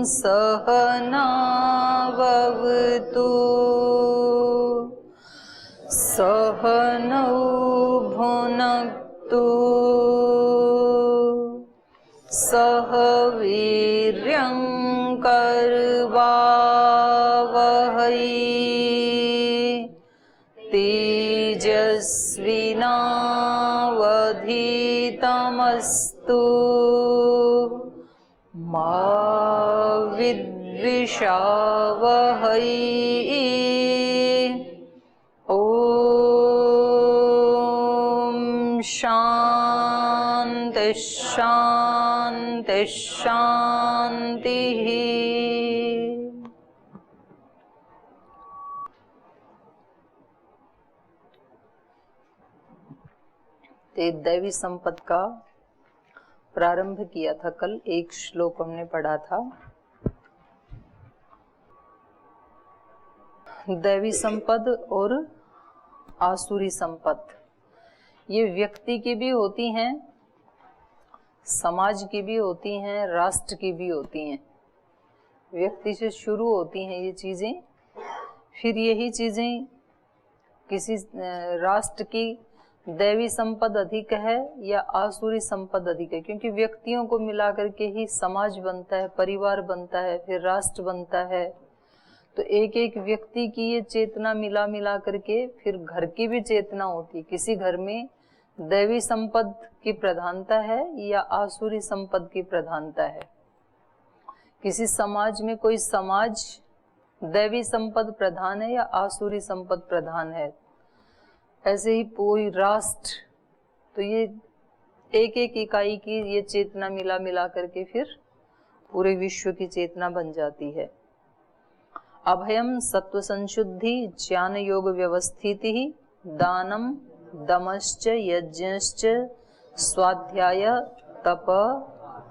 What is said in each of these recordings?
सहनाववतु सहनौ भुनक्तु सह वीर्यं करवावहै तेजस्विनावधीतमस्तु मा विद्विषावहै। ॐ शान्ति शान्ति शान्तिः। दैवी संपद का प्रारंभ किया था कल। एक श्लोक हमने पढ़ा था। दैवी संपद और आसुरी संपद ये व्यक्ति की भी होती हैं, समाज की भी होती हैं, राष्ट्र की भी होती हैं। व्यक्ति से शुरू होती हैं ये चीजें, फिर यही चीजें किसी राष्ट्र की दैवी संपद अधिक है या आसुरी संपद अधिक है, क्योंकि व्यक्तियों को मिलाकर के ही समाज बनता है, परिवार बनता है, फिर राष्ट्र बनता है। तो एक एक व्यक्ति की ये चेतना मिला मिला करके फिर घर की भी चेतना होती है। किसी घर में दैवी संपद की प्रधानता है या आसुरी संपद की प्रधानता है। किसी समाज में कोई समाज दैवी संपद प्रधान है या आसुरी संपद प्रधान है। ऐसे ही पूरी राष्ट्र, तो ये एक एक इकाई की ये चेतना मिला मिला करके फिर पूरे विश्व की चेतना बन जाती है। अभयम सत्व संशुद्धि ज्ञान योग व्यवस्थिति दानम दमश्च यज्ञश्च स्वाध्याय तप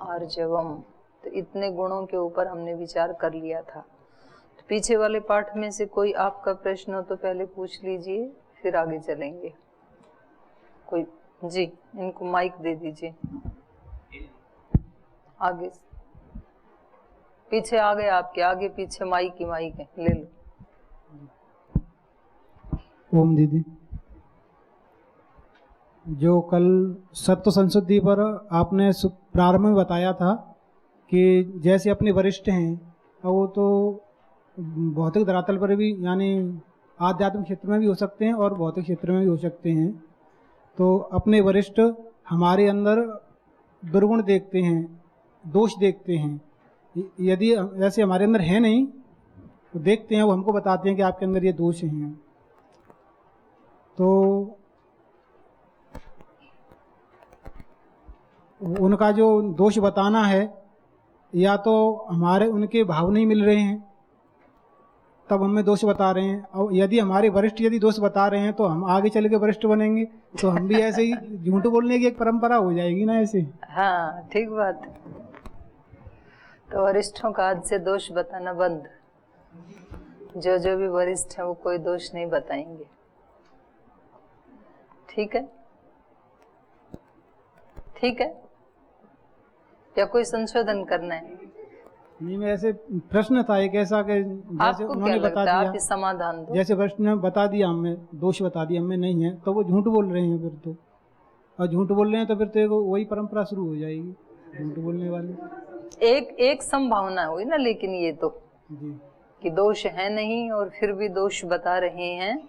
आर्जवम। तो इतने गुणों के ऊपर हमने विचार कर लिया था। तो पीछे वाले पाठ में से कोई आपका प्रश्न हो तो पहले पूछ लीजिए, फिर आगे चलेंगे। कोई जी, इनको माइक दे दीजिए। आगे पीछे आ गए, आपके आगे पीछे माइक ही माइक है, ले लो। ओम दीदी, जो कल सत्व संशुद्धि पर आपने प्रारंभ में बताया था कि जैसे अपने वरिष्ठ हैं और वो तो भौतिक धरातल पर भी यानी आध्यात्मिक क्षेत्र में भी हो सकते हैं और भौतिक क्षेत्र में भी हो सकते हैं। तो अपने वरिष्ठ हमारे अंदर दुर्गुण देखते हैं, दोष देखते हैं। यदि ऐसे हमारे अंदर है नहीं तो देखते हैं, वो हमको बताते हैं कि आपके अंदर ये दोष हैं। तो उनका जो दोष बताना है, या तो हमारे उनके भाव नहीं मिल रहे हैं तब हमें दोष बता रहे हैं, और यदि हमारे वरिष्ठ यदि दोष बता रहे हैं तो हम आगे चल के वरिष्ठ बनेंगे, तो हम भी ऐसे ही झूठ बोलने की एक परंपरा हो जाएगी ना ऐसे। हाँ, ठीक बात। तो वरिष्ठों का आज से दोष बताना बंद। जो जो भी वरिष्ठ है वो कोई दोष नहीं बताएंगे, ठीक है? ठीक है, या कोई संशोधन करना है? नहीं, मैं ऐसे प्रश्न था एक ऐसा कि जैसे उन्होंने बता दिया, आप समाधान दो। जैसे वरिष्ठ ने बता दिया, हमें दोष बता दिया, हमें नहीं है, तो वो झूठ बोल रहे हैं फिर तो, और झूठ बोल रहे हैं तो फिर तो वही परंपरा शुरू हो जाएगी झूठ बोलने वाली। एक संभावना हुई ना, लेकिन ये तो जी कि दोष है नहीं और फिर भी दोष बता रहे हैं,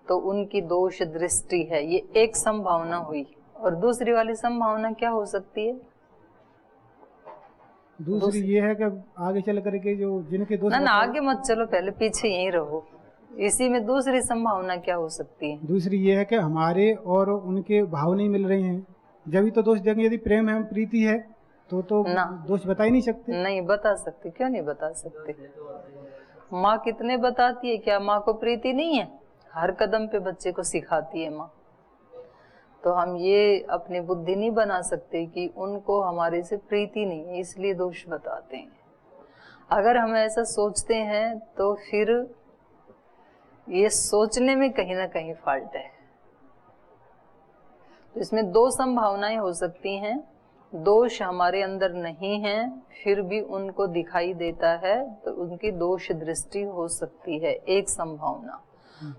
तो उनकी दोष दृष्टि है, ये एक संभावना हुई। और दूसरी वाली संभावना क्या हो सकती है? दूसरी ये है कि आगे चल करके जो जिनके दोष ना आगे मत चलो, पहले पीछे यहीं रहो। इसी में दूसरी संभावना क्या हो सकती है? दूसरी ये है कि हमारे और उनके भाव नहीं मिल रहे हैं, जब ही तो दोष देंगे। यदि प्रेम है, प्रीति है, तो दोष बता ही नहीं सकते। नहीं बता सकते, क्यों नहीं बता सकते? माँ कितने बताती है, क्या माँ को प्रीति नहीं है? हर कदम पे बच्चे को सिखाती है माँ। तो हम ये अपनी बुद्धि नहीं बना सकते कि उनको हमारे से प्रीति नहीं है इसलिए दोष बताते हैं। अगर हम ऐसा सोचते हैं तो फिर ये सोचने में कहीं ना कहीं फॉल्ट है। तो इसमें दो संभावनाएं हो सकती हैं। दोष हमारे अंदर नहीं है फिर भी उनको दिखाई देता है, तो उनकी दोष दृष्टि हो सकती है, एक संभावना।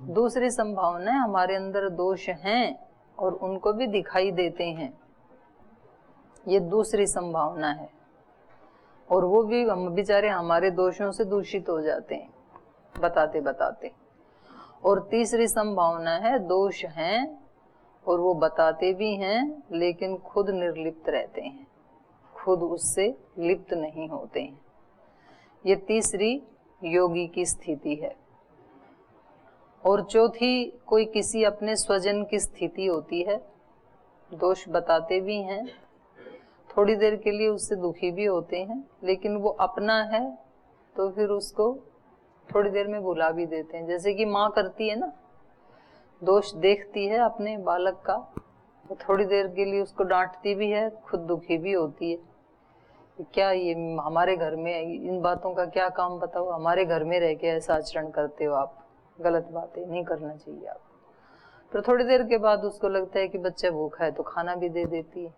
दूसरी संभावना है हमारे अंदर दोष हैं और उनको भी दिखाई देते हैं, ये दूसरी संभावना है, और वो भी हम बेचारे हमारे दोषों से दूषित हो जाते हैं बताते बताते। और तीसरी संभावना है दोष हैं और वो बताते भी हैं लेकिन खुद निर्लिप्त रहते हैं, खुद उससे लिप्त नहीं होते हैं। ये तीसरी योगी की स्थिति है। और चौथी कोई किसी अपने स्वजन की स्थिति होती है, दोष बताते भी हैं, थोड़ी देर के लिए उससे दुखी भी होते हैं, लेकिन वो अपना है तो फिर उसको थोड़ी देर में भुला भी देते हैं। जैसे कि माँ करती है ना, दोष देखती है अपने बालक का तो थोड़ी देर के लिए उसको डांटती भी है, खुद दुखी भी होती है। क्या ये हमारे घर में इन बातों का क्या काम, बताओ, हमारे घर में रह के ऐसा आचरण करते हो आप, गलत बातें नहीं करना चाहिए आप। फिर थोड़ी देर के बाद उसको लगता है कि बच्चा भूखा है तो खाना भी दे देती है।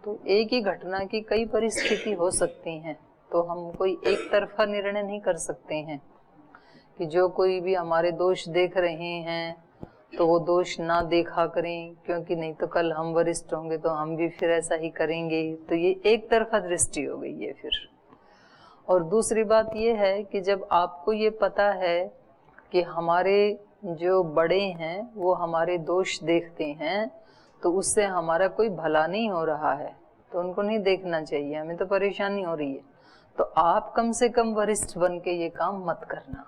तो एक ही घटना की कई परिस्थिति हो सकती हैं, तो हम कोई एक तरफा निर्णय नहीं कर सकते हैं कि जो कोई भी हमारे दोष देख रहे हैं तो वो दोष ना देखा करें, क्योंकि नहीं तो कल हम वरिष्ठ होंगे तो हम भी फिर ऐसा ही करेंगे। तो ये एक तरफा दृष्टि हो गई है फिर। और दूसरी बात ये है कि जब आपको ये पता है कि हमारे जो बड़े हैं वो हमारे दोष देखते हैं, तो उससे हमारा कोई भला नहीं हो रहा है, तो उनको नहीं देखना चाहिए, हमें तो परेशानी हो रही है, तो आप कम से कम वरिष्ठ बन के ये काम मत करना।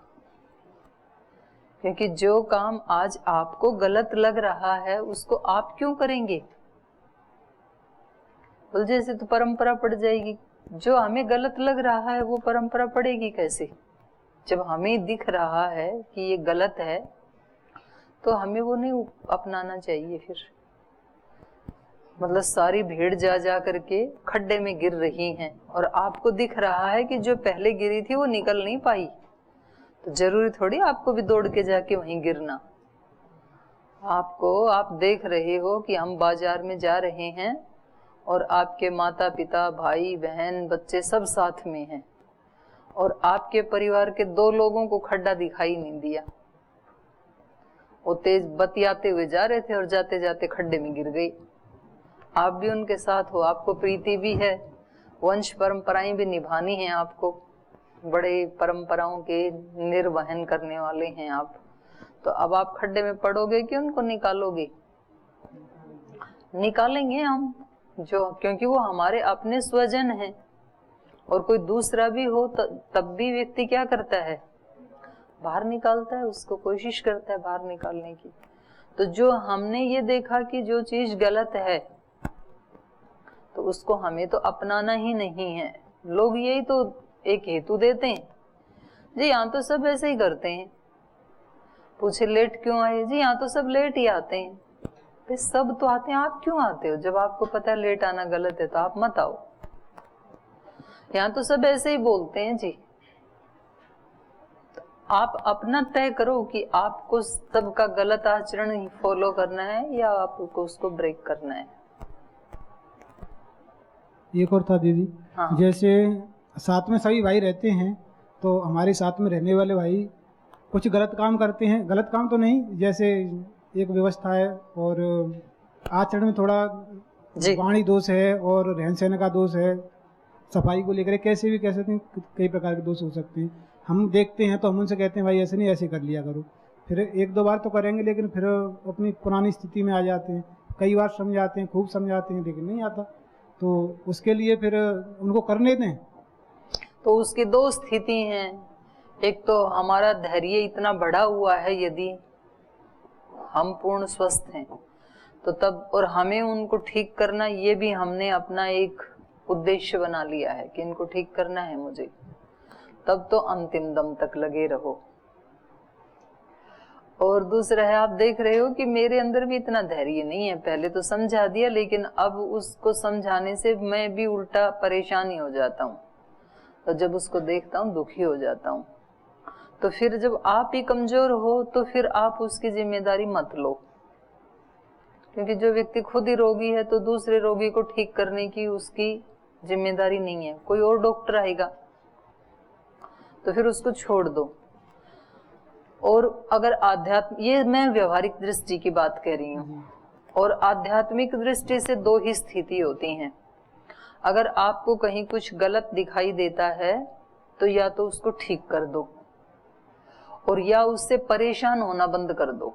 क्योंकि जो काम आज आपको गलत लग रहा है उसको आप क्यों करेंगे? बोल जैसे तो परंपरा पड़ जाएगी। जो हमें गलत लग रहा है वो परंपरा पड़ेगी कैसे? जब हमें दिख रहा है कि ये गलत है तो हमें वो नहीं अपनाना चाहिए। फिर मतलब सारी भीड़ जा जा करके खड्डे में गिर रही हैं और आपको दिख रहा है कि जो पहले गिरी थी वो निकल नहीं पाई, तो जरूरी थोड़ी आपको भी दौड़ के जाके वहीं गिरना। आप देख रहे हो कि हम बाजार में जा रहे हैं और आपके माता पिता, भाई बहन, बच्चे सब साथ में हैं, और आपके परिवार के 2 लोगों को खड्डा दिखाई नहीं दिया। वो तेज बतियाते हुए जा रहे थे और जाते जाते खड्डे में गिर गई। आप भी उनके साथ हो, आपको प्रीति भी है, वंश परंपराएं भी निभानी है आपको, बड़े परंपराओं के निर्वहन करने वाले हैं आप। तो अब आप खड्डे में पड़ोगे कि उनको निकालोगे? निकालेंगे हम, जो क्योंकि वो हमारे अपने स्वजन हैं। और कोई दूसरा भी हो तब भी व्यक्ति क्या करता है? बाहर निकालता है, उसको कोशिश करता है बाहर निकालने की। तो जो हमने ये देखा कि जो चीज गलत है तो उसको हमें तो अपनाना ही नहीं है। लोग यही तो एक हेतु देते हैं, जी यहाँ तो सब ऐसे ही करते हैं। पूछे लेट क्यों आए? जी यहाँ तो सब लेट ही आते हैं। भाई सब तो आते हैं, आप क्यों आते हो? जब आपको पता है लेट आना गलत है तो आप मत आओ। यहाँ तो सब ऐसे ही बोलते हैं जी। तो आप अपना तय करो कि आपको सबका गलत आचरण ही फॉलो करना है या आपको उसको ब्रेक करना है। एक और था दीदी, हाँ। जैसे साथ में सभी भाई रहते हैं तो हमारे साथ में रहने वाले भाई कुछ गलत काम करते हैं। गलत काम तो नहीं, जैसे एक व्यवस्था है और आचरण में थोड़ा वाणी दोष है और रहन सहन का दोष है, सफाई को लेकर कैसे भी कह सकते हैं, कई प्रकार के दोष हो सकते हैं। हम देखते हैं तो हम उनसे कहते हैं भाई ऐसे नहीं, ऐसे कर लिया करो। फिर 1-2 बार तो करेंगे लेकिन फिर अपनी पुरानी स्थिति में आ जाते हैं। कई बार समझाते हैं, खूब समझाते हैं, लेकिन नहीं आता। तो उसके लिए फिर उनको करने दें। तो उसकी 2 स्थिति हैं। एक तो हमारा धैर्य इतना बढ़ा हुआ है, यदि हम पूर्ण स्वस्थ हैं तो तब, और हमें उनको ठीक करना, ये भी हमने अपना एक उद्देश्य बना लिया है कि इनको ठीक करना है मुझे, तब तो अंतिम दम तक लगे रहो। और दूसरा है, आप देख रहे हो कि मेरे अंदर भी इतना धैर्य नहीं है। पहले तो समझा दिया, लेकिन अब उसको समझाने से मैं भी उल्टा परेशानी हो जाता हूँ, और जब उसको देखता हूँ दुखी हो जाता हूँ। तो फिर जब आप ही कमजोर हो तो फिर आप उसकी जिम्मेदारी मत लो। क्योंकि जो व्यक्ति खुद ही रोगी है तो दूसरे रोगी को ठीक करने की उसकी जिम्मेदारी नहीं है। कोई और डॉक्टर आएगा तो फिर उसको छोड़ दो। और अगर आध्यात्म, ये मैं व्यवहारिक दृष्टि की बात कह रही हूँ, और आध्यात्मिक दृष्टि से दो ही स्थिति होती हैं। अगर आपको कहीं कुछ गलत दिखाई देता है तो या तो उसको ठीक कर दो और या उससे परेशान होना बंद कर दो।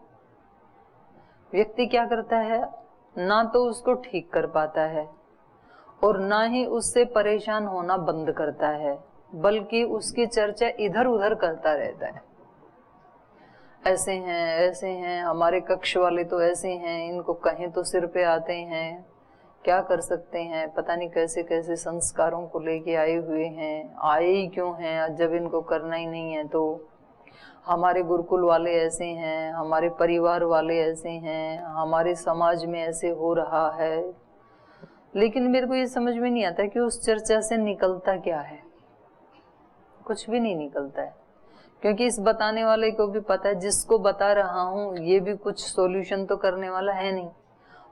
व्यक्ति क्या करता है, ना तो उसको ठीक कर पाता है और ना ही उससे परेशान होना बंद करता है, बल्कि उसकी चर्चा इधर उधर करता रहता है। ऐसे हैं, हमारे कक्ष वाले तो ऐसे हैं, इनको कहें तो सिर पे आते हैं, क्या कर सकते हैं, पता नहीं कैसे कैसे संस्कारों को लेके आए हुए हैं, आए ही क्यों हैं जब इनको करना ही नहीं है। तो हमारे गुरुकुल वाले ऐसे हैं, हमारे परिवार वाले ऐसे हैं, हमारे समाज में ऐसे हो रहा है। लेकिन मेरे को ये समझ में नहीं आता कि उस चर्चा से निकलता क्या है। कुछ भी नहीं निकलता है, क्योंकि इस बताने वाले को भी पता है जिसको बता रहा हूँ ये भी कुछ सॉल्यूशन तो करने वाला है नहीं,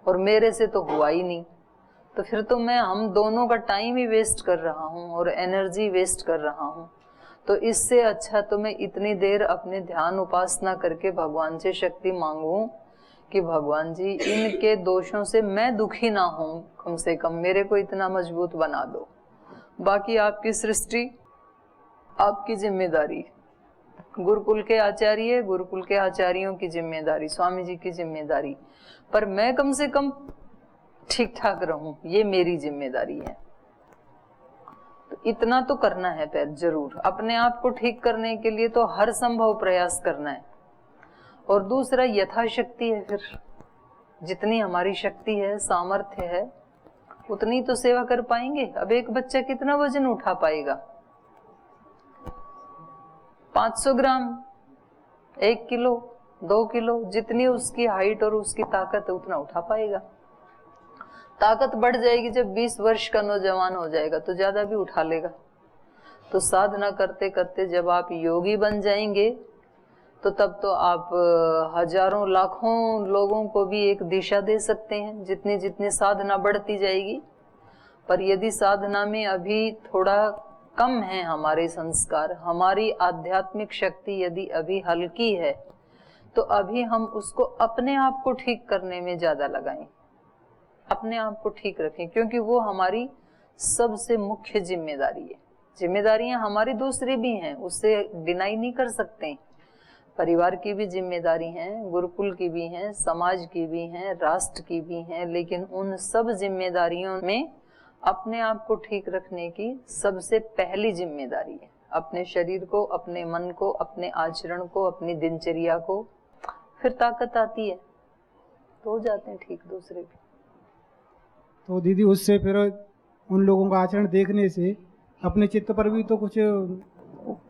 और मेरे से तो हुआ ही नहीं। तो फिर तो मैं हम दोनों का टाइम ही वेस्ट कर रहा हूँ और एनर्जी वेस्ट कर रहा हूँ। तो इससे अच्छा तो मैं इतनी देर अपने ध्यान उपासना करके भगवान से शक्ति मांगूं कि भगवान जी इनके दोषों से मैं दुखी ना हूं, कम से कम मेरे को इतना मजबूत बना दो। बाकी आपकी सृष्टि, आपकी जिम्मेदारी, गुरुकुल के आचार्य, गुरुकुल के आचार्यों की जिम्मेदारी, स्वामी जी की जिम्मेदारी, पर मैं कम से कम ठीक ठाक रहूं, ये मेरी जिम्मेदारी है। तो इतना तो करना है पर जरूर, अपने आप को ठीक करने के लिए तो हर संभव प्रयास करना है। और दूसरा यथाशक्ति है, फिर जितनी हमारी शक्ति है, सामर्थ्य है, उतनी तो सेवा कर पाएंगे। अब एक बच्चा कितना वजन उठा पाएगा? 500 ग्राम, 1 किलो, 2 किलो, जितनी उसकी हाइट और उसकी ताकत है उतना उठा पाएगा। ताकत बढ़ जाएगी जब 20 वर्ष का नौजवान हो जाएगा तो ज्यादा भी उठा लेगा। तो साधना करते करते जब आप योगी बन जाएंगे तो तब तो आप हजारों लाखों लोगों को भी एक दिशा दे सकते हैं, जितनी जितनी साधना बढ़ती जाएगी। पर यदि साधना में अभी थोड़ा कम है हमारे संस्कार, हमारी आध्यात्मिक शक्ति यदि अभी हल्की है, तो अभी हम उसको अपने आप को ठीक करने में ज्यादा लगाएं, अपने आप को ठीक रखें, क्योंकि वो हमारी सबसे मुख्य जिम्मेदारी है। जिम्मेदारियां हमारी दूसरी भी हैं, उससे डिनाई नहीं कर सकते। परिवार की भी जिम्मेदारी हैं, गुरुकुल की भी हैं, समाज की भी हैं, राष्ट्र की भी हैं, लेकिन उन सब जिम्मेदारियों में अपने आप को ठीक रखने की सबसे पहली जिम्मेदारी है अपने शरीर को, अपने मन को, अपने आचरण को, अपनी दिनचर्या को। फिर ताकत आती है तो हो जाते हैं ठीक दूसरे भी। तो दीदी उससे फिर उन लोगों का आचरण देखने से अपने चित्त पर भी तो कुछ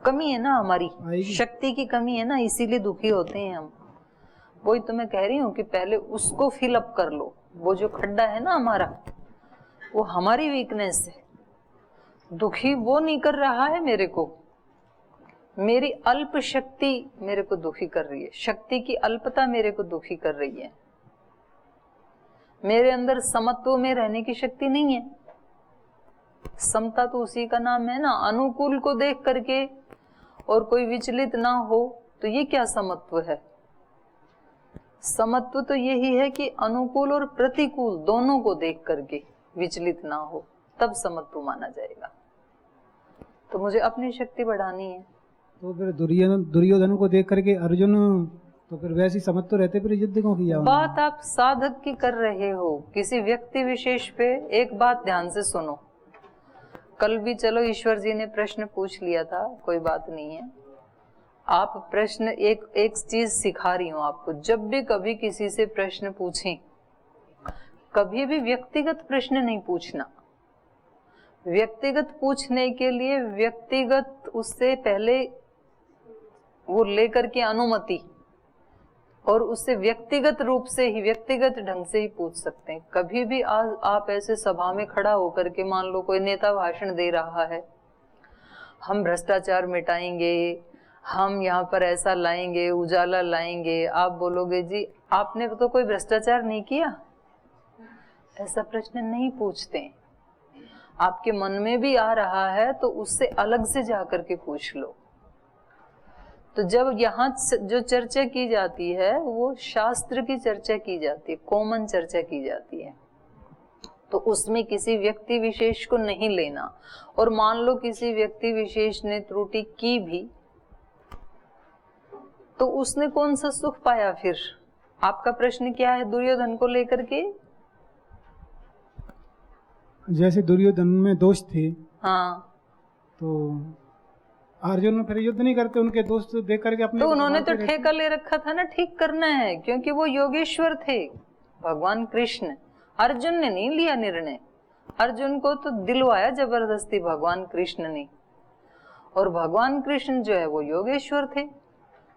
कमी है ना, हमारी आएगी। शक्ति की कमी है ना, इसीलिए दुखी होते हैं हम। वही तो मैं कह रही हूँ कि पहले उसको फिल अप कर लो। वो जो खड्डा है ना हमारा, वो हमारी वीकनेस है। दुखी वो नहीं कर रहा है मेरे को, मेरी अल्प शक्ति मेरे को दुखी कर रही है, शक्ति की अल्पता मेरे को दुखी कर रही है। मेरे अंदर समत्व में रहने की शक्ति नहीं है। समता तो उसी का नाम है ना, अनुकूल को देख करके और कोई विचलित ना हो, तो ये क्या समत्व है? समत्व तो यही है कि अनुकूल और प्रतिकूल दोनों को देख करके विचलित ना हो, तब समत्व माना जाएगा। तो मुझे अपनी शक्ति बढ़ानी है। तो फिर दुर्योधन को देख करके अर्जुन तो फिर वैसी समझ तो रहते, फिर युद्ध क्यों किया? बात आप साधक की कर रहे हो, किसी व्यक्ति विशेष पे। एक बात ध्यान से सुनो, कल भी चलो ईश्वर जी ने प्रश्न पूछ लिया था, कोई बात नहीं है। आप प्रश्न एक चीज सिखा रही हूं आपको, जब भी कभी किसी से प्रश्न पूछें, कभी भी व्यक्तिगत प्रश्न नहीं पूछना। व्यक्तिगत पूछने के लिए व्यक्तिगत उससे पहले वो लेकर के अनुमति, और उससे व्यक्तिगत रूप से ही, व्यक्तिगत ढंग से ही पूछ सकते हैं। कभी भी आप ऐसे सभा में खड़ा होकर के, मान लो कोई नेता भाषण दे रहा है, हम भ्रष्टाचार मिटाएंगे, हम यहाँ पर ऐसा लाएंगे, उजाला लाएंगे, आप बोलोगे जी आपने तो कोई भ्रष्टाचार नहीं किया, ऐसा प्रश्न नहीं पूछते। आपके मन में भी आ रहा है तो उससे अलग से जाकर के पूछ लो। तो जब यहाँ जो चर्चा की जाती है वो शास्त्र की चर्चा की जाती है, कॉमन चर्चा की जाती है, तो उसमें किसी व्यक्ति विशेष को नहीं लेना। और मान लो किसी व्यक्ति विशेष ने त्रुटि की भी तो उसने कौन सा सुख पाया फिर? आपका प्रश्न क्या है दुर्योधन को लेकर के? जैसे दुर्योधन में दोष थे, हाँ, तो अर्जुन फिर युद्ध नहीं करते, उनके दोस्त देख करके अपने तो उन्होंने तो ठेका ले रखा था ना, ठीक करना है, क्योंकि वो योगेश्वर थे भगवान कृष्ण। अर्जुन ने नहीं लिया निर्णय, अर्जुन को तो दिलवाया जबरदस्ती भगवान कृष्ण ने। और भगवान कृष्ण जो है वो योगेश्वर थे,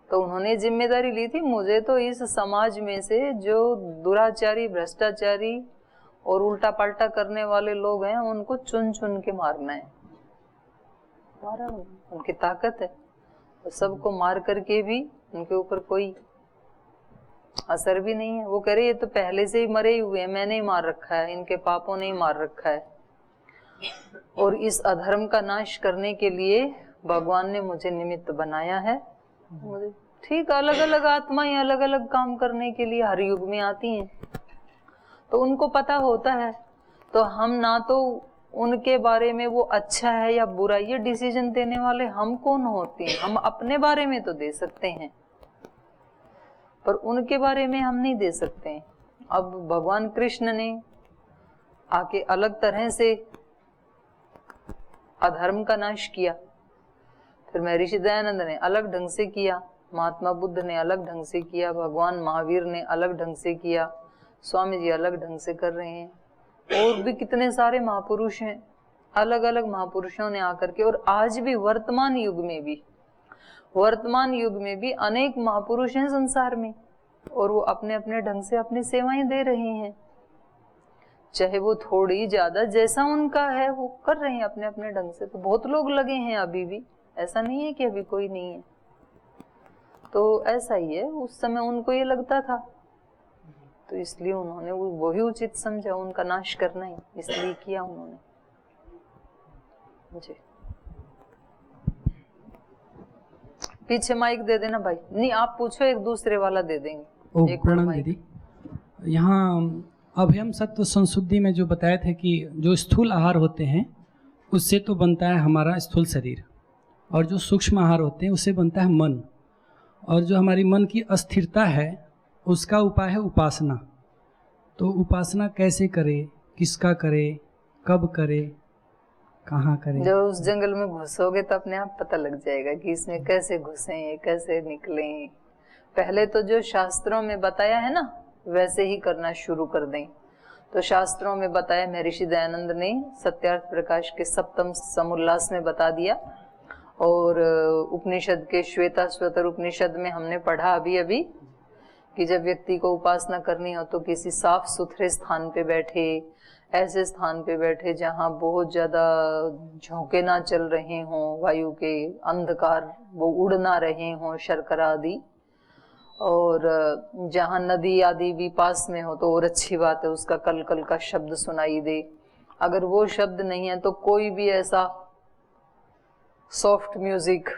तो उन्होंने जिम्मेदारी ली थी, मुझे तो इस समाज में से जो दुराचारी, भ्रष्टाचारी और उल्टा पल्टा करने वाले लोग हैं उनको चुन चुन के मारना है। उनकी ताकत है, तो सबको मार करके भी उनके ऊपर कोई असर भी नहीं है। वो कह रहे ये तो पहले से ही मरे हुए हैं, मैंने ही मार रखा है, इनके पापों ने ही मार रखा है। और इस अधर्म का नाश करने के लिए भगवान ने मुझे निमित्त बनाया है। मुझे ठीक, अलग अलग आत्माएं अलग अलग काम करने के लिए हर युग में आती हैं, तो उनको पता होता है। तो हम ना तो उनके बारे में वो अच्छा है या बुरा ये डिसीजन देने वाले हम कौन होते हैं? हम अपने बारे में तो दे सकते हैं, पर उनके बारे में हम नहीं दे सकते हैं। अब भगवान कृष्ण ने आके अलग तरह से अधर्म का नाश किया, फिर महर्षि दयानंद ने अलग ढंग से किया, महात्मा बुद्ध ने अलग ढंग से किया, भगवान महावीर ने अलग ढंग से किया, स्वामी जी अलग ढंग से कर रहे हैं, और भी कितने सारे महापुरुष हैं, अलग अलग महापुरुषों ने आकर के। और आज भी वर्तमान युग में भी अनेक महापुरुष हैं संसार में, और वो अपने अपने ढंग से अपनी सेवाएं दे रहे हैं, चाहे वो थोड़ी ज्यादा जैसा उनका है वो कर रहे हैं अपने अपने ढंग से। तो बहुत लोग लगे हैं अभी भी, ऐसा नहीं है कि अभी कोई नहीं है। तो ऐसा ही है, उस समय उनको ये लगता था, तो इसलिए उन्होंने वही उचित समझा, उनका नाश करना ही, इसलिए किया उन्होंने। जी पीछे माइक दे देना भाई, नहीं आप पूछो, एक दूसरे वाला दे देंगे। एक प्रणाम दीदी, यहाँ अभयम सत्व संशुद्धि में जो बताए थे कि जो स्थूल आहार होते हैं उससे तो बनता है हमारा स्थूल शरीर, और जो सूक्ष्म आहार होते हैं उससे बनता है मन, और जो हमारी मन की अस्थिरता है उसका उपाय है उपासना। तो उपासना कैसे करे, किसका करे, कब करे, कहाँ करें? जब उस जंगल में घुसोगे तो अपने आप पता लग जाएगा कि इसमें कैसे घुसें, कैसे निकलें। पहले तो जो शास्त्रों में बताया है ना वैसे ही करना शुरू कर दें। तो शास्त्रों में बताया, महर्षि दयानंद ने सत्यार्थ प्रकाश के सप्तम समुल्लास में बता दिया, और उपनिषद के श्वेताश्वतर उपनिषद में हमने पढ़ा अभी कि जब व्यक्ति को उपासना करनी हो तो किसी साफ सुथरे स्थान पे बैठे, ऐसे स्थान पे बैठे जहाँ बहुत ज्यादा झोंके ना चल रहे हों, वायु के अंधकार वो उड़ ना रहे हों, शर्करा आदि, और जहाँ नदी आदि भी पास में हो तो और अच्छी बात है, उसका कल कल का शब्द सुनाई दे। अगर वो शब्द नहीं है तो कोई भी ऐसा सॉफ्ट म्यूजिक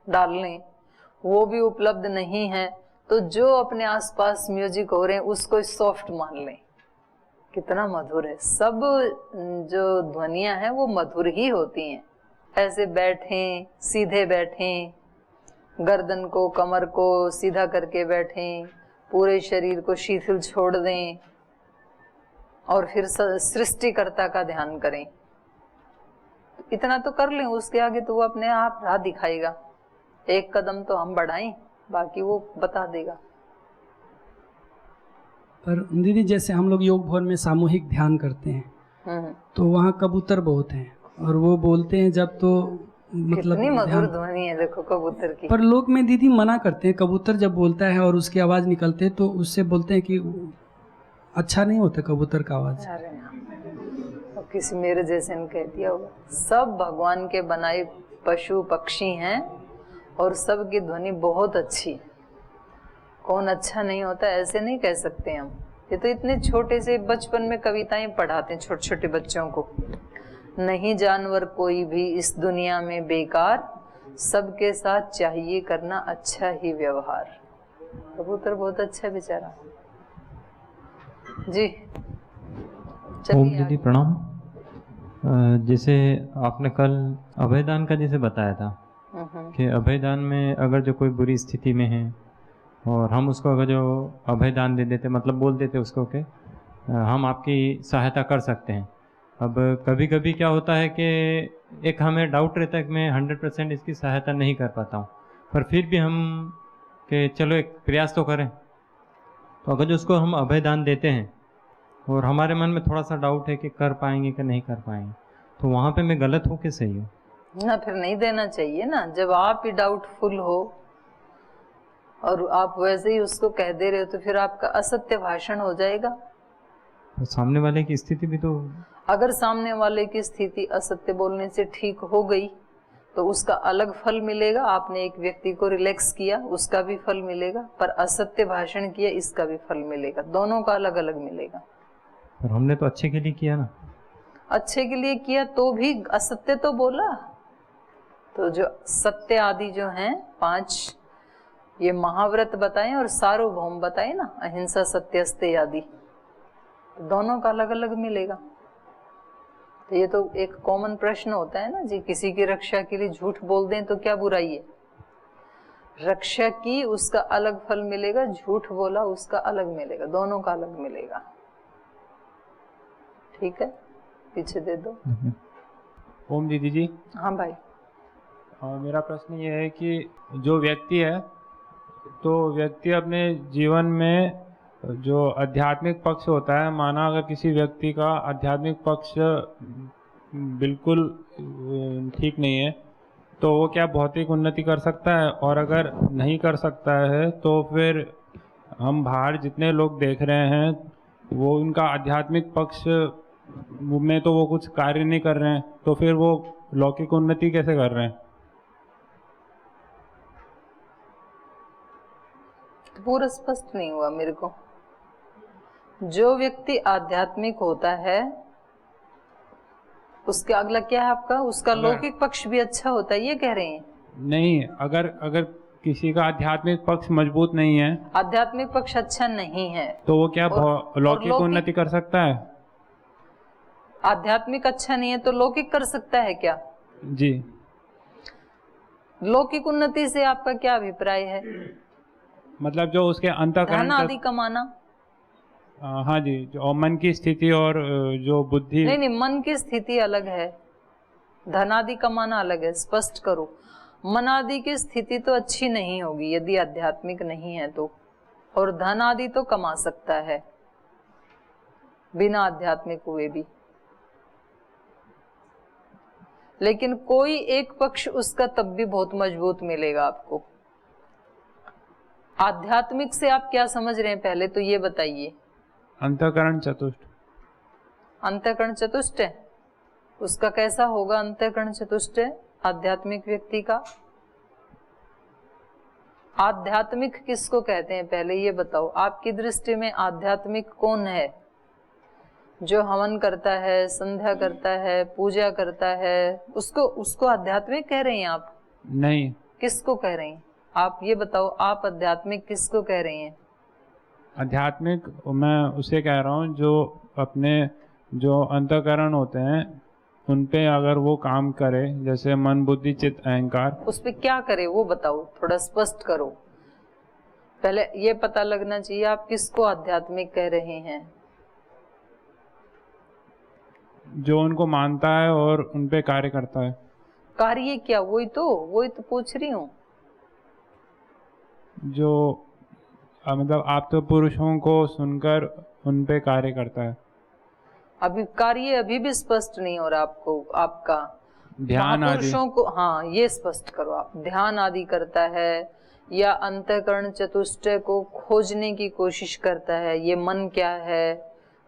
डाल लें, वो भी उपलब्ध नहीं है तो जो अपने आसपास म्यूजिक हो रहे हैं उसको सॉफ्ट मान लें। कितना मधुर है, सब जो ध्वनियां हैं वो मधुर ही होती हैं। ऐसे बैठें, सीधे बैठें, गर्दन को कमर को सीधा करके बैठें, पूरे शरीर को शिथिल छोड़ दें, और फिर सृष्टिकर्ता का ध्यान करें। इतना तो कर लें, उसके आगे तो वो अपने आप राह दिखाएगा। एक कदम तो हम बढ़ाएं, बाकी वो बता देगा। पर दीदी जैसे हम लोग योग भवन में सामूहिक ध्यान करते हैं तो वहाँ कबूतर बहुत हैं, और वो बोलते हैं जब तो मतलब कितनी मधुर ध्वनि है देखो कबूतर की। पर लोग में दीदी मना करते हैं, कबूतर जब बोलता है और उसकी आवाज़ निकलते है तो उससे बोलते हैं कि अच्छा नहीं होता कबूतर का आवाज़। तो किसी मेरे जैसे ने कह दिया होगा, सब भगवान के बनाए पशु पक्षी हैं और सब की ध्वनि बहुत अच्छी। कौन अच्छा नहीं होता ऐसे नहीं कह सकते हम, ये तो इतने छोटे से बचपन में कविताएं पढ़ाते हैं छोटे छोटे बच्चों को। नहीं जानवर कोई भी इस दुनिया में बेकार, सबके साथ चाहिए करना अच्छा ही व्यवहार। कबूतर बहुत अच्छा बेचारा जी। ओम दीदी प्रणाम। जैसे आपने कल अभयदान का जैसे बताया था कि अभयदान में अगर जो कोई बुरी स्थिति में है और हम उसको अगर जो अभयदान दे देते, मतलब बोल देते उसको कि हम आपकी सहायता कर सकते हैं। अब कभी कभी क्या होता है कि एक हमें डाउट रहता है कि मैं 100% इसकी सहायता नहीं कर पाता हूँ, पर फिर भी हम कि चलो एक प्रयास तो करें। तो अगर जो उसको हम अभयदान देते हैं और हमारे मन में थोड़ा सा डाउट है कि कर पाएंगे कि नहीं कर पाएंगे, तो वहाँ पे मैं गलत हूँ कि सही हूँ? ना, फिर नहीं देना चाहिए ना। जब आप ही डाउटफुल हो और आप वैसे ही उसको कह दे रहे हो तो फिर आपका असत्य भाषण हो जाएगा। तो सामने वाले की स्थिति भी तो, अगर सामने वाले की स्थिति असत्य बोलने से ठीक हो गई तो उसका अलग फल मिलेगा। आपने एक व्यक्ति को रिलैक्स किया, उसका भी फल मिलेगा, पर असत्य भाषण किया, इसका भी फल मिलेगा। दोनों का अलग अलग मिलेगा। पर हमने तो अच्छे के लिए किया ना। अच्छे के लिए किया तो भी असत्य तो बोला। तो जो सत्य आदि जो हैं 5 ये महाव्रत बताएं और सार्वभौम बताएं ना, अहिंसा सत्यस्ते आदि, तो दोनों का अलग अलग मिलेगा। तो ये तो एक कॉमन प्रश्न होता है ना जी, किसी की रक्षा के लिए झूठ बोल दें तो क्या बुराई है? रक्षा की उसका अलग फल मिलेगा, झूठ बोला उसका अलग मिलेगा, दोनों का अलग मिलेगा। ठीक है, पीछे दे दो। ओम दीदी जी। हाँ भाई। मेरा प्रश्न ये है कि जो व्यक्ति है, तो व्यक्ति अपने जीवन में जो आध्यात्मिक पक्ष होता है, माना अगर किसी व्यक्ति का आध्यात्मिक पक्ष बिल्कुल ठीक नहीं है तो वो क्या भौतिक उन्नति कर सकता है? और अगर नहीं कर सकता है तो फिर हम बाहर जितने लोग देख रहे हैं वो उनका आध्यात्मिक पक्ष में तो वो कुछ कार्य नहीं कर रहे हैं, तो फिर वो लौकिक उन्नति कैसे कर रहे हैं? तो पूरा स्पष्ट नहीं हुआ मेरे को। जो व्यक्ति आध्यात्मिक होता है उसके अगला क्या है आपका? उसका लौकिक पक्ष भी अच्छा होता है, ये कह रहे हैं? नहीं, अगर किसी का आध्यात्मिक पक्ष मजबूत नहीं है, आध्यात्मिक पक्ष अच्छा नहीं है, तो वो क्या लौकिक लौकिक उन्नति कर सकता है? आध्यात्मिक अच्छा नहीं है तो लौकिक कर सकता है क्या? जी। लौकिक उन्नति से आपका क्या अभिप्राय है? मतलब जो उसके अंतःकरण धन आदि कमाना? हाँ जी, और मन की स्थिति और जो बुद्धि। नहीं, मन की स्थिति अलग है, धन आदि कमाना अलग है। स्पष्ट करो। मन आदि की स्थिति तो अच्छी नहीं होगी यदि आध्यात्मिक नहीं है तो, और धन आदि तो कमा सकता है बिना आध्यात्मिक हुए भी, लेकिन कोई एक पक्ष उसका तब भी बहुत मजबूत मिलेगा आपको। आध्यात्मिक से आप क्या समझ रहे हैं पहले तो ये बताइए। अंतःकरण चतुष्ट। अंतःकरण चतुष्ट है, उसका कैसा होगा अंतःकरण चतुष्ट है आध्यात्मिक व्यक्ति का? आध्यात्मिक किसको कहते हैं पहले ये बताओ। आपकी दृष्टि में आध्यात्मिक कौन है? जो हवन करता है, संध्या करता है, पूजा करता है, उसको आध्यात्मिक कह रहे हैं आप? नहीं। किसको कह रहे हैं आप ये बताओ। आप आध्यात्मिक किसको कह रहे हैं? आध्यात्मिक मैं उसे कह रहा हूँ जो अपने जो अंतःकरण होते हैं उन पे अगर वो काम करे, जैसे मन बुद्धि चित्त अहंकार, उस पे क्या करे वो बताओ, थोड़ा स्पष्ट करो। पहले ये पता लगना चाहिए आप किसको आध्यात्मिक कह रहे हैं। जो उनको मानता है और उन पे कार्य करता है। कार्य क्या? वही तो पूछ रही हूँ। जो मतलब आप तो पुरुषों को सुनकर उन पे कार्य करता है। अभी कार्य अभी भी स्पष्ट नहीं हो रहा आपको। आपका ध्यान आदि पुरुषों को, हाँ ये स्पष्ट करो आप। ध्यान आदि करता है या अंतःकरण चतुष्टय को खोजने की कोशिश करता है, ये मन क्या है,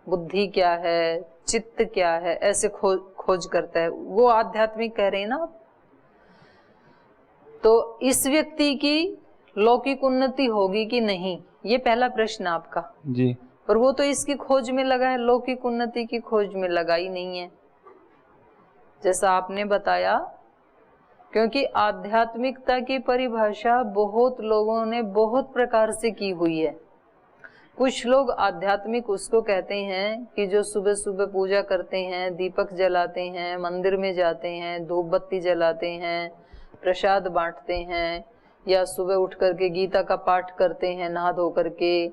बुद्धि क्या है, चित्त क्या है, ऐसे खोज करता है, वो आध्यात्मिक कह रहे हैं ना आप। तो इस व्यक्ति की लौकिक उन्नति होगी कि नहीं, ये पहला प्रश्न आपका जी। पर वो तो इसकी खोज में लगा है, लौकिक उन्नति की खोज में लगा ही नहीं है, जैसा आपने बताया। क्योंकि आध्यात्मिकता की परिभाषा बहुत लोगों ने बहुत प्रकार से की हुई है। कुछ लोग आध्यात्मिक उसको कहते हैं कि जो सुबह सुबह पूजा करते हैं, दीपक जलाते हैं, मंदिर में जाते हैं, धूप बत्ती जलाते हैं, प्रसाद बांटते हैं, या सुबह उठ करके गीता का पाठ करते हैं नहा धो करके,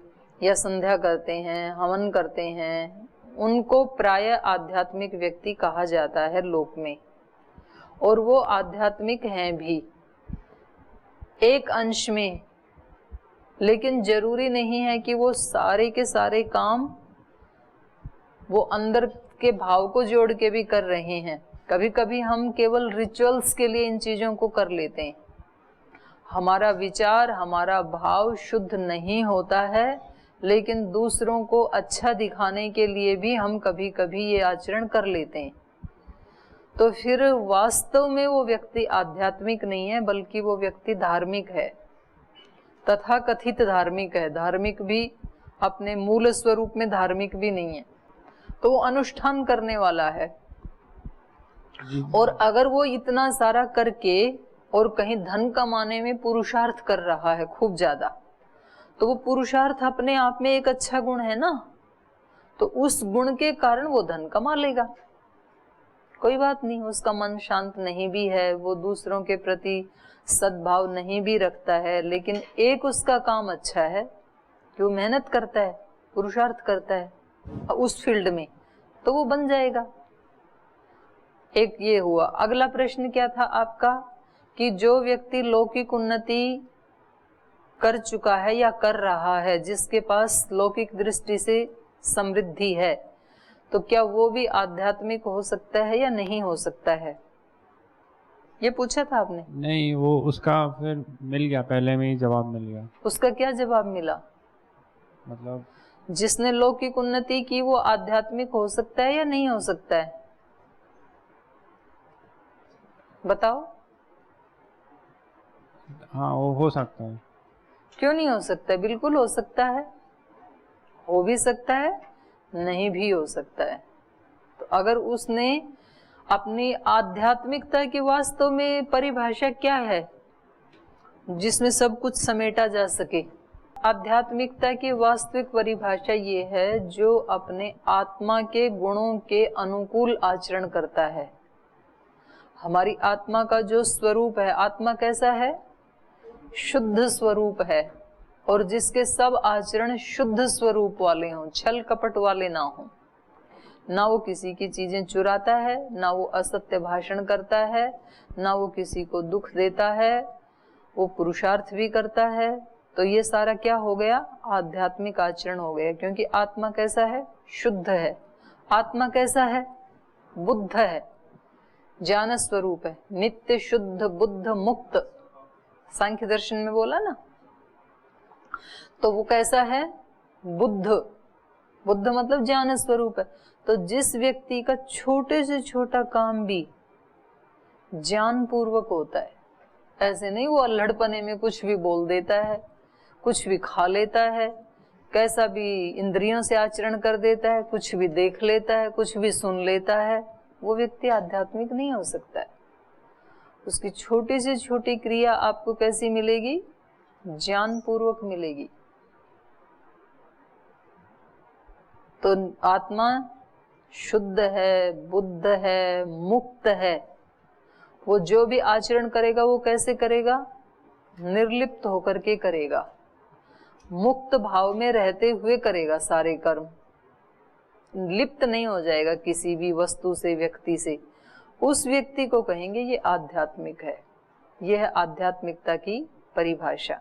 या संध्या करते हैं, हवन करते हैं, उनको प्राय आध्यात्मिक व्यक्ति कहा जाता है लोक में। और वो आध्यात्मिक हैं भी एक अंश में, लेकिन जरूरी नहीं है कि वो सारे के सारे काम वो अंदर के भाव को जोड़ के भी कर रहे हैं। कभी कभी हम केवल रिचुअल्स के लिए इन चीजों को कर लेते हैं, हमारा विचार, हमारा भाव शुद्ध नहीं होता है, लेकिन दूसरों को अच्छा दिखाने के लिए भी हम कभी कभी ये आचरण कर लेते हैं। तो फिर वास्तव में वो व्यक्ति आध्यात्मिक नहीं है, बल्कि वो व्यक्ति धार्मिक है, तथा कथित धार्मिक है। धार्मिक भी अपने मूल स्वरूप में धार्मिक भी नहीं है, तो वो अनुष्ठान करने वाला है। और अगर वो इतना सारा करके और कहीं धन कमाने में पुरुषार्थ कर रहा है खूब ज्यादा, तो वो पुरुषार्थ अपने आप में एक अच्छा गुण है ना, तो उस गुण के कारण वो धन कमा लेगा, कोई बात नहीं। उसका मन शांत नहीं भी है, वो दूसरों के प्रति सद्भाव नहीं भी रखता है, लेकिन एक उसका काम अच्छा है कि वो मेहनत करता है, पुरुषार्थ करता है उस फील्ड में, तो वो बन जाएगा। एक ये हुआ। अगला प्रश्न क्या था आपका कि जो व्यक्ति लौकिक उन्नति कर चुका है या कर रहा है, जिसके पास लौकिक दृष्टि से समृद्धि है, तो क्या वो भी आध्यात्मिक हो सकता है या नहीं हो सकता है? ये पूछा था आपने? नहीं, वो उसका फिर मिल गया, पहले में ही जवाब मिल गया। उसका क्या जवाब मिला? मतलब जिसने लौकिक उन्नति की वो आध्यात्मिक हो सकता है या नहीं हो सकता है? बताओ। हाँ, वो हो सकता है। क्यों नहीं हो सकता? बिल्कुल हो सकता है, हो भी सकता है, नहीं भी हो सकता है। तो अगर उसने अपनी आध्यात्मिकता की वास्तव में परिभाषा क्या है जिसमें सब कुछ समेटा जा सके? आध्यात्मिकता की वास्तविक परिभाषा ये है जो अपने आत्मा के गुणों के अनुकूल आचरण करता है। हमारी आत्मा का जो स्वरूप है, आत्मा कैसा है? शुद्ध स्वरूप है, और जिसके सब आचरण शुद्ध स्वरूप वाले हों, छल कपट वाले ना हों। ना वो किसी की चीजें चुराता है, ना वो असत्य भाषण करता है, ना वो किसी को दुख देता है, वो पुरुषार्थ भी करता है। तो ये सारा क्या हो गया? आध्यात्मिक आचरण हो गया। क्योंकि आत्मा कैसा है? शुद्ध है। आत्मा कैसा है? बुद्ध है, ज्ञान स्वरूप है, नित्य शुद्ध बुद्ध मुक्त, सांख्य दर्शन में बोला ना। तो वो कैसा है? बुद्ध। बुद्ध मतलब ज्ञान स्वरूप है। तो जिस व्यक्ति का छोटे से छोटा काम भी ज्ञान पूर्वक होता है, ऐसे नहीं वो अल्हड़पने में कुछ भी बोल देता है, कुछ भी खा लेता है, कैसा भी इंद्रियों से आचरण कर देता है, कुछ भी देख लेता है, कुछ भी सुन लेता है, वो व्यक्ति आध्यात्मिक नहीं हो सकता है। उसकी छोटी से छोटी क्रिया आपको कैसी मिलेगी? ज्ञान पूर्वक मिलेगी। तो आत्मा शुद्ध है, बुद्ध है, मुक्त है। वो जो भी आचरण करेगा वो कैसे करेगा? निर्लिप्त होकर के करेगा, मुक्त भाव में रहते हुए करेगा सारे कर्म, लिप्त नहीं हो जाएगा किसी भी वस्तु से, व्यक्ति से। उस व्यक्ति को कहेंगे ये आध्यात्मिक है। यह है आध्यात्मिकता की परिभाषा।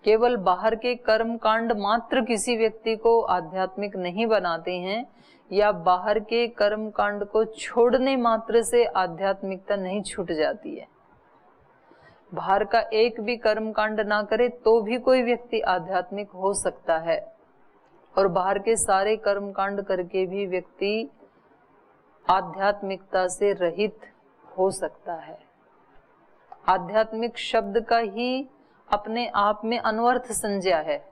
केवल बाहर के कर्म कांड मात्र किसी व्यक्ति को आध्यात्मिक नहीं बनाते हैं, या बाहर के कर्म कांड को छोड़ने मात्र से आध्यात्मिकता नहीं छूट जाती है। बाहर का एक भी कर्म कांड ना करे तो भी कोई व्यक्ति आध्यात्मिक हो सकता है, और बाहर के सारे कर्म कांड करके भी व्यक्ति आध्यात्मिकता से रहित हो सकता है। आध्यात्मिक शब्द का ही अपने आप में अनवर्थ संज्ञा है।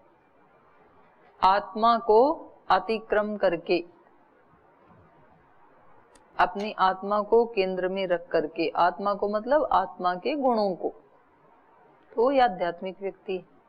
आत्मा को अतिक्रम करके अपनी आत्मा को केंद्र में रख करके, आत्मा को मतलब आत्मा के गुणों को, तो ये आध्यात्मिक व्यक्ति है।